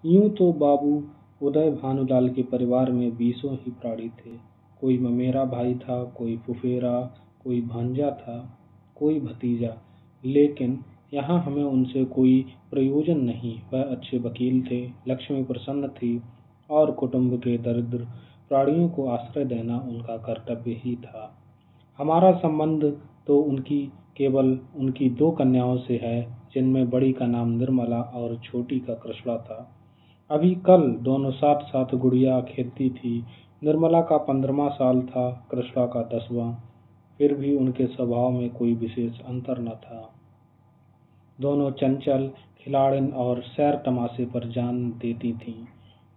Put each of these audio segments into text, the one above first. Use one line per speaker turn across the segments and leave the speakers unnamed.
यूं तो बाबू उदय भानुलाल के परिवार में बीसों ही प्राणी थे। कोई ममेरा भाई था, कोई फुफेरा, कोई भांजा था, कोई भतीजा। लेकिन यहाँ हमें उनसे कोई प्रयोजन नहीं। वह अच्छे वकील थे, लक्ष्मी प्रसन्न थी और कुटुंब के दरिद्र प्राणियों को आश्रय देना उनका कर्तव्य ही था। हमारा संबंध तो उनकी केवल उनकी दो कन्याओं से है, जिनमें बड़ी का नाम निर्मला और छोटी का कृष्णा था। अभी कल दोनों साथ साथ गुड़िया खेलती थी। निर्मला का 15वां साल था, कृष्णा का 10वां। फिर भी उनके स्वभाव में कोई विशेष अंतर न था। दोनों चंचल, खिलाड़िन और सैर तमाशे पर जान देती थीं।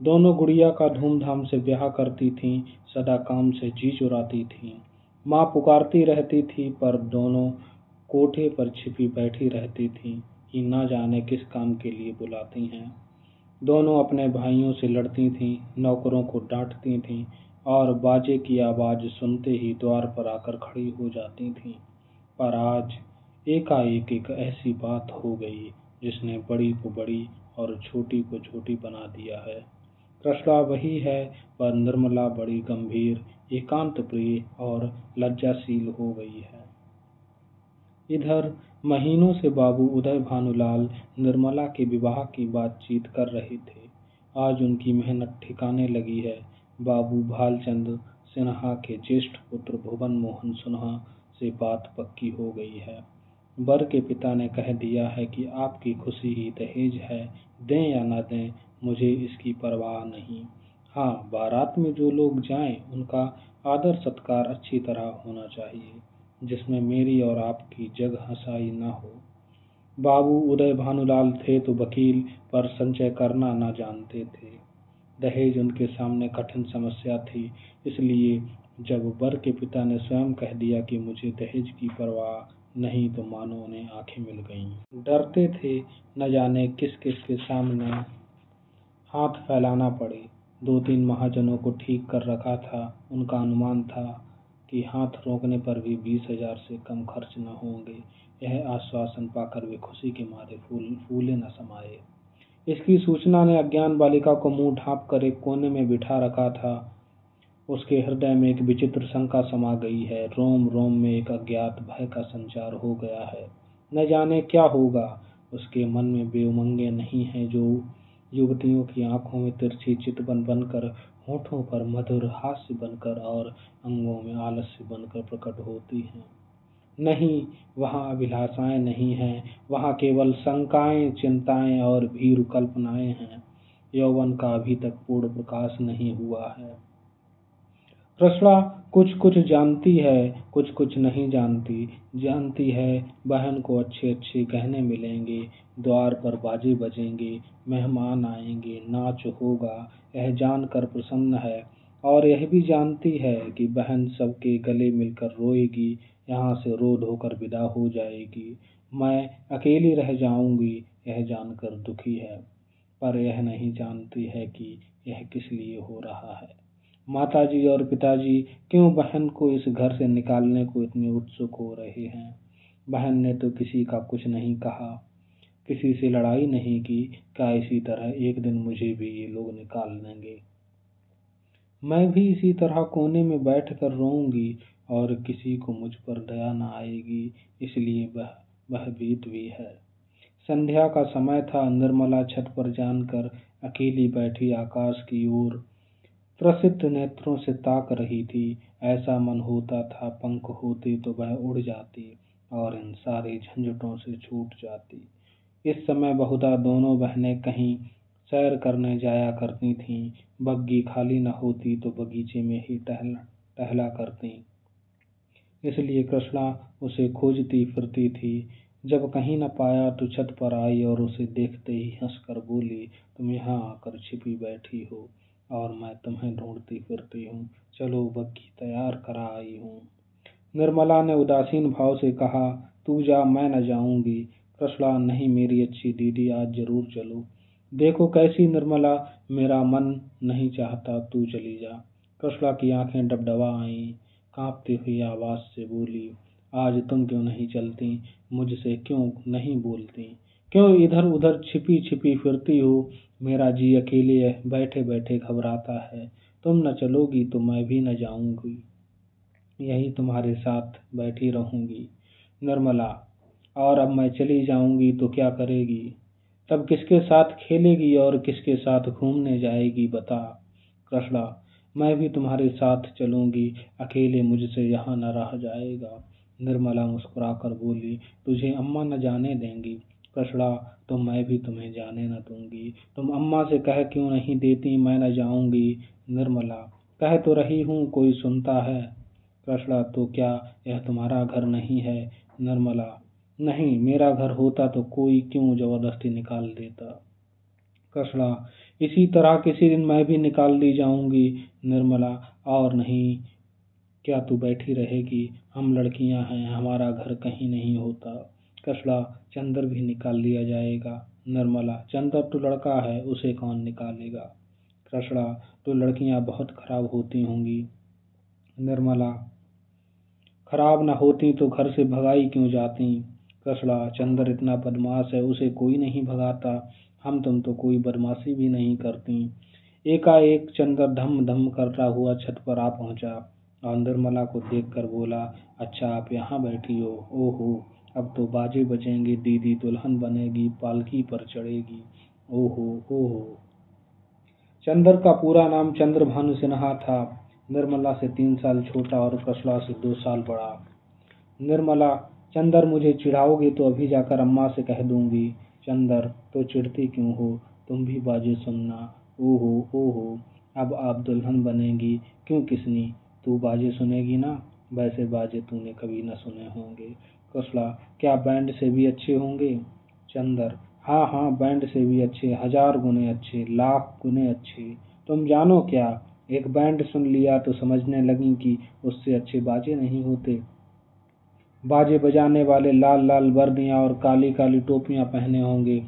दोनों गुड़िया का धूमधाम से ब्याह करती थीं, सदा काम से जी चुराती थीं। माँ पुकारती रहती थी, पर दोनों कोठे पर छिपी बैठी रहती थीं कि न जाने किस काम के लिए बुलाती हैं। दोनों अपने भाइयों से लड़ती थीं, नौकरों को डांटती थीं और बाजे की आवाज सुनते ही द्वार पर आकर खड़ी हो जाती थीं। पर आज एकाएक एक ऐसी बात हो गई जिसने बड़ी को बड़ी और छोटी को छोटी बना दिया है। कृष्णा वही है, पर निर्मला बड़ी गंभीर, एकांत प्रिय और लज्जाशील हो गई है। इधर महीनों से बाबू उदय भानुलाल निर्मला के विवाह की बातचीत कर रहे थे। आज उनकी मेहनत ठिकाने लगी है। बाबू भालचंद सिन्हा के ज्येष्ठ पुत्र भुवन मोहन सिन्हा से बात पक्की हो गई है। वर के पिता ने कह दिया है कि आपकी खुशी ही दहेज है, दें या न दें मुझे इसकी परवाह नहीं। हाँ, बारात में जो लोग जाएं उनका आदर सत्कार अच्छी तरह होना चाहिए, जिसमें मेरी और आपकी जग हंसाई न हो। बाबू उदय भानुलाल थे तो वकील, पर संचय करना न जानते थे। दहेज उनके सामने कठिन समस्या थी। इसलिए जब वर के पिता ने स्वयं कह दिया कि मुझे दहेज की परवाह नहीं, तो मानो उन्हें आंखें मिल गईं। डरते थे न जाने किस किस के सामने हाथ फैलाना पड़े। 2-3 महाजनों को ठीक कर रखा था। उनका अनुमान था कि हाथ रोकने पर भी 20,000 से कम खर्च न होंगे। यह आश्वासन पाकर वे खुशी के मारे फूले न समाये। इसकी सूचना ने अज्ञान बालिका को मुंह ढांप कर एक कोने में बिठा रखा था। उसके हृदय में एक विचित्र शंका समा गई है। रोम रोम में एक अज्ञात भय का संचार हो गया है। न जाने क्या होगा। उसके मन में वे उमंगें नहीं हैं जो युवतियों की आंखों में तिरछी चितवन बनकर, होठों पर मधुर हास्य बनकर और अंगों में आलस्य बनकर प्रकट होती हैं। नहीं, वहाँ अभिलाषाएं नहीं हैं, वहाँ केवल शंकाएं, चिंताएं और भीरु कल्पनाएं हैं। यौवन का अभी तक पूर्ण प्रकाश नहीं हुआ है। रसड़ा कुछ कुछ जानती है, कुछ कुछ नहीं जानती। जानती है बहन को अच्छे अच्छे गहने मिलेंगे, द्वार पर बाजे बजेंगे, मेहमान आएंगे, नाच होगा। यह जानकर प्रसन्न है। और यह भी जानती है कि बहन सबके गले मिलकर रोएगी, यहाँ से रो धोकर विदा हो जाएगी। मैं अकेली रह जाऊंगी, यह जानकर दुखी है। पर यह नहीं जानती है कि यह किस लिए हो रहा है। माताजी और पिताजी क्यों बहन को इस घर से निकालने को इतने उत्सुक हो रहे हैं। बहन ने तो किसी का कुछ नहीं कहा, किसी से लड़ाई नहीं की। क्या इसी तरह एक दिन मुझे भी ये लोग निकाल देंगे। मैं भी इसी तरह कोने में बैठकर रोऊंगी और किसी को मुझ पर दया न आएगी। इसलिए वह भीत भी है। संध्या का समय था। निर्मला छत पर जानकर अकेली बैठी आकाश की ओर प्रसिद्ध नेत्रों से ताक रही थी। ऐसा मन होता था पंख होते तो वह उड़ जाती और इन सारे झंझटों से छूट जाती। इस समय बहुधा दोनों बहनें कहीं सैर करने जाया करती थीं। बग्गी खाली न होती तो बगीचे में ही टहला करती। इसलिए कृष्णा उसे खोजती फिरती थी। जब कहीं न पाया तो छत पर आई और उसे देखते ही हंसकर बोली, तुम यहाँ आकर छिपी बैठी हो और मैं तुम्हें ढूंढती फिरती हूँ। चलो, बग्गी तैयार करा आई हूँ। निर्मला ने उदासीन भाव से कहा, तू जा, मैं न जाऊंगी। कृष्णा, नहीं मेरी अच्छी दीदी, आज जरूर चलो। देखो कैसी निर्मला, मेरा मन नहीं चाहता, तू चली जा। कृष्णा की आंखें डबडबा आईं। कांपती हुई आवाज से बोली, आज तुम क्यों नहीं चलती, मुझसे क्यों नहीं बोलती। क्यों इधर उधर छिपी छिपी फिरती हो? मेरा जी अकेले बैठे बैठे घबराता है। तुम न चलोगी तो मैं भी न जाऊंगी, यही तुम्हारे साथ बैठी रहूंगी। निर्मला, और अब मैं चली जाऊंगी तो क्या करेगी? तब किसके साथ खेलेगी और किसके साथ घूमने जाएगी बता? कृष्णा, मैं भी तुम्हारे साथ चलूंगी, अकेले मुझसे यहाँ न रह जाएगा। निर्मला मुस्कुराकर बोली, तुझे अम्मा न जाने देंगी। कृष्णा, तो मैं भी तुम्हें जाने न दूंगी। तुम अम्मा से कह क्यों नहीं देती मैं न जाऊंगी? निर्मला, कह तो रही हूँ, कोई सुनता है? कृष्णा, तो क्या यह तुम्हारा घर नहीं है? निर्मला, नहीं, मेरा घर होता तो कोई क्यों जबरदस्ती निकाल देता। कृष्णा, इसी तरह किसी दिन मैं भी निकाल ली जाऊंगी। निर्मला, और नहीं, क्या तू बैठी रहेगी? हम लड़कियां हैं, हमारा घर कहीं नहीं होता। कृष्णा, चंदर भी निकाल लिया जाएगा। निर्मला, चंदर तो लड़का है, उसे कौन निकालेगा? कृष्णा, तो लड़कियां बहुत खराब होती होंगी। निर्मला, खराब न होती तो घर से भगाई क्यों जाती? कृष्णा, चंदर इतना बदमाश है, उसे कोई नहीं भगाता। हम तुम तो कोई बदमाशी भी नहीं करती। एकाएक चंदर धम धम करता हुआ छत पर आ पहुंचा और निर्मला को देखकर बोला, अच्छा आप यहाँ बैठी हो? ओहो, अब तो बाजे बजेंगे, दीदी दुल्हन बनेगी, पालकी पर चढ़ेगी। ओहो ओहो। चंदर का पूरा नाम चंद्रभानु सिन्हा था। निर्मला से 3 साल छोटा और कृष्णा से 2 साल बड़ा। निर्मला, चंदर मुझे चिढ़ाओगे तो अभी जाकर अम्मा से कह दूंगी। चंदर, तो चिढ़ती क्यों हो? तुम भी बाजे सुनना। ओहो ओहो, अब आप दुल्हन बनेगी। क्यों किसनी? तू बाजे सुनेगी ना? वैसे बाजे तूने कभी न सुने होंगे। कृष्णा, क्या बैंड से भी अच्छे होंगे? चंदर, हाँ हाँ, बैंड से भी अच्छे, 1000 गुने अच्छे, लाख गुने अच्छे। तुम जानो क्या, एक बैंड सुन लिया तो समझने लगी कि उससे अच्छे बाजे नहीं होते। बाजे बजाने वाले लाल लाल वर्दियां और काली काली टोपियां पहने होंगे,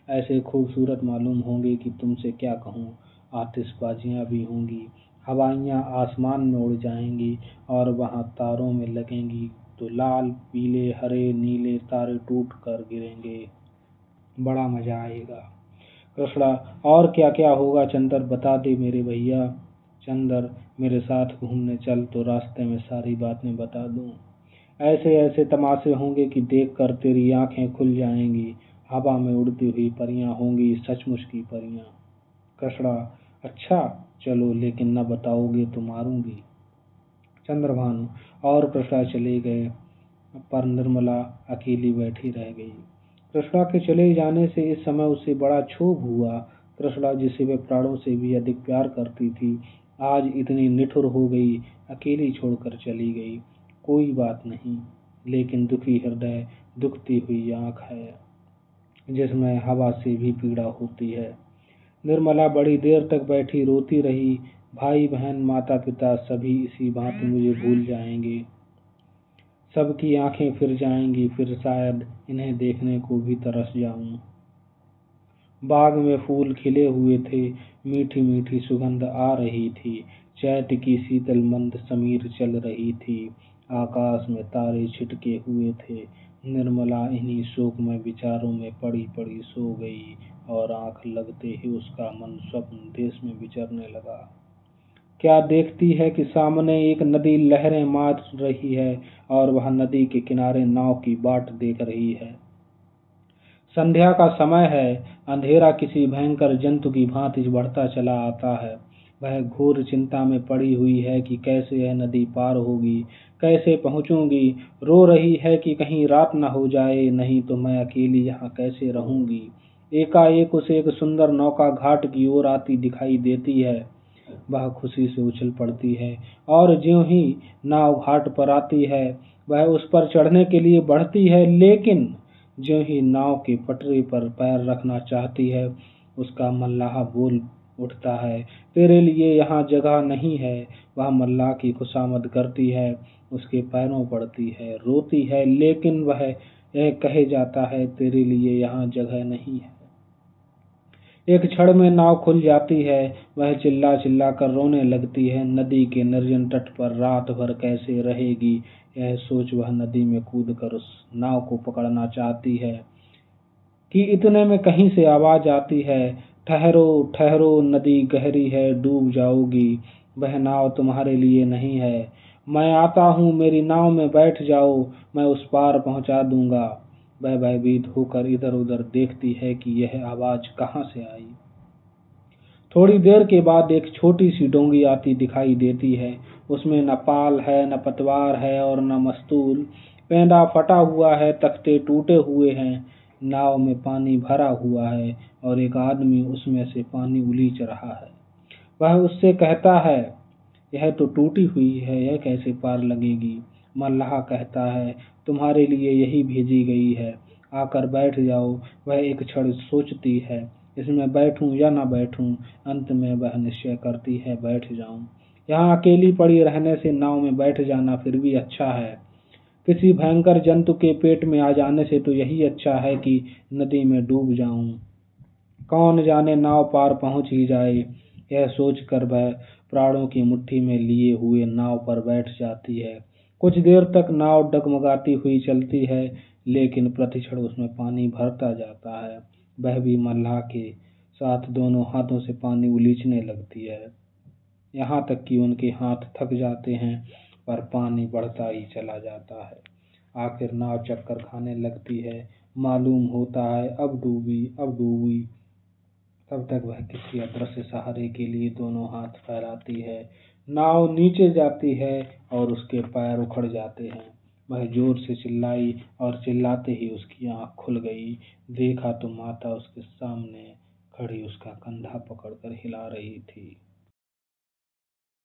ऐसे खूबसूरत मालूम होंगे कि तुमसे क्या कहूँ। आतिशबाजियां भी होंगी, हवाइयां आसमान में उड़ जाएंगी और वहां तारों में लगेंगी तो लाल पीले हरे नीले तारे टूट कर गिरेंगे। बड़ा मजा आएगा। कृष्णा, और क्या क्या होगा चंदर, बता दे मेरे भैया। चंदर, मेरे साथ घूमने चल तो रास्ते में सारी बातें बता दूं। ऐसे ऐसे तमाशे होंगे कि देखकर तेरी आंखें खुल जाएंगी। हवा में उड़ती हुई परियां होंगी, सचमुच की परियां। कृष्णा, अच्छा चलो, लेकिन न बताओगे तो मारूंगी। चंद्रभानु और कृष्णा चले गए, पर निर्मला अकेली बैठी रह गई। कृष्णा के चले जाने से इस समय उसे बड़ा क्षोभ हुआ। कृष्णा, जिसे वह प्राणों से भी अधिक प्यार करती थी, आज इतनी निठुर हो गई, अकेली छोड़कर चली गई। कोई बात नहीं, लेकिन दुखी हृदय, दुखती हुई आंख है, जिसमें हवा से भी पीड़ा होती है। निर्मला बड़ी देर तक बैठी रोती रही। भाई बहन माता पिता सभी इसी भांति मुझे भूल जाएंगे। सबकी आंखें फिर जाएंगी, फिर शायद इन्हें देखने को भी तरस जाऊं। बाग में फूल खिले हुए थे, मीठी मीठी सुगंध आ रही थी, चैत की शीतल मंद समीर चल रही थी, आकाश में तारे छिटके हुए थे। निर्मला इन्हीं शोकमय विचारों में पड़ी पड़ी सो गई और आंख लगते ही उसका मन स्वप्न देश में विचरने लगा। क्या देखती है कि सामने एक नदी लहरें मार रही है और वह नदी के किनारे नाव की बाट देख रही है। संध्या का समय है, अंधेरा किसी भयंकर जंतु की भांति बढ़ता चला आता है। वह घोर चिंता में पड़ी हुई है कि कैसे यह नदी पार होगी, कैसे पहुंचूंगी। रो रही है कि कहीं रात न हो जाए, नहीं तो मैं अकेली यहाँ कैसे रहूंगी। एकाएक उसे एक सुंदर नौका घाट की ओर आती दिखाई देती है। वह खुशी से उछल पड़ती है और ज्यों ही नाव घाट पर आती है, वह उस पर चढ़ने के लिए बढ़ती है, लेकिन ज्यों ही नाव के पटरी पर पैर रखना चाहती है, उसका मल्लाह बोल उठता है, तेरे लिए यहाँ जगह नहीं है। वह मल्लाह की खुशामद करती है, उसके पैरों पड़ती है, रोती है, लेकिन वह यह कहे जाता है, तेरे लिए यहाँ जगह नहीं है। एक क्षण में नाव खुल जाती है, वह चिल्ला चिल्ला कर रोने लगती है। नदी के निर्जन तट पर रात भर कैसे रहेगी, यह सोच वह नदी में कूद कर उस नाव को पकड़ना चाहती है। कि इतने में कहीं से आवाज आती है, ठहरो ठहरो, नदी गहरी है, डूब जाओगी, वह नाव तुम्हारे लिए नहीं है। मैं आता हूँ, मेरी नाव में बैठ जाओ, मैं उस पार पहुंचा दूंगा। वह भयभीत होकर इधर उधर देखती है कि यह आवाज कहाँ से आई। थोड़ी देर के बाद एक छोटी सी डोंगी आती दिखाई देती है। उसमें न पाल है, न पतवार है और न मस्तूल। पेंदा फटा हुआ है, तख्ते टूटे हुए हैं। नाव में पानी भरा हुआ है और एक आदमी उसमें से पानी उलीच रहा है। वह उससे कहता है, यह तो टूटी हुई है, यह कैसे पार लगेगी। मल्लाह कहता है, तुम्हारे लिए यही भेजी गई है, आकर बैठ जाओ। वह एक क्षण सोचती है, इसमें बैठूं या न बैठूं। अंत में वह निश्चय करती है, बैठ जाऊं। यहाँ अकेली पड़ी रहने से नाव में बैठ जाना फिर भी अच्छा है। किसी भयंकर जंतु के पेट में आ जाने से तो यही अच्छा है कि नदी में डूब जाऊं। कौन जाने नाव पार पहुंच ही जाए। यह सोचकर वह प्राणों की मुट्ठी में लिए हुए नाव पर बैठ जाती है। कुछ देर तक नाव डगमगाती हुई चलती है, लेकिन प्रतिक्षण उसमें पानी भरता जाता है। वह भी मल्लाह के साथ दोनों हाथों से पानी उलीचने लगती है, यहाँ तक कि उनके हाथ थक जाते हैं, पर पानी बढ़ता ही चला जाता है। आखिर नाव चक्कर खाने लगती है। मालूम होता है अब डूबी, अब डूबी। तब तक वह किसी अदृश्य सहारे के लिए दोनों हाथ फैलाती है। नाव नीचे जाती है और उसके पैर उखड़ जाते हैं। वह जोर से चिल्लाई और चिल्लाते ही उसकी आंख खुल गई। देखा तो माता उसके सामने खड़ी उसका कंधा पकड़कर हिला रही थी।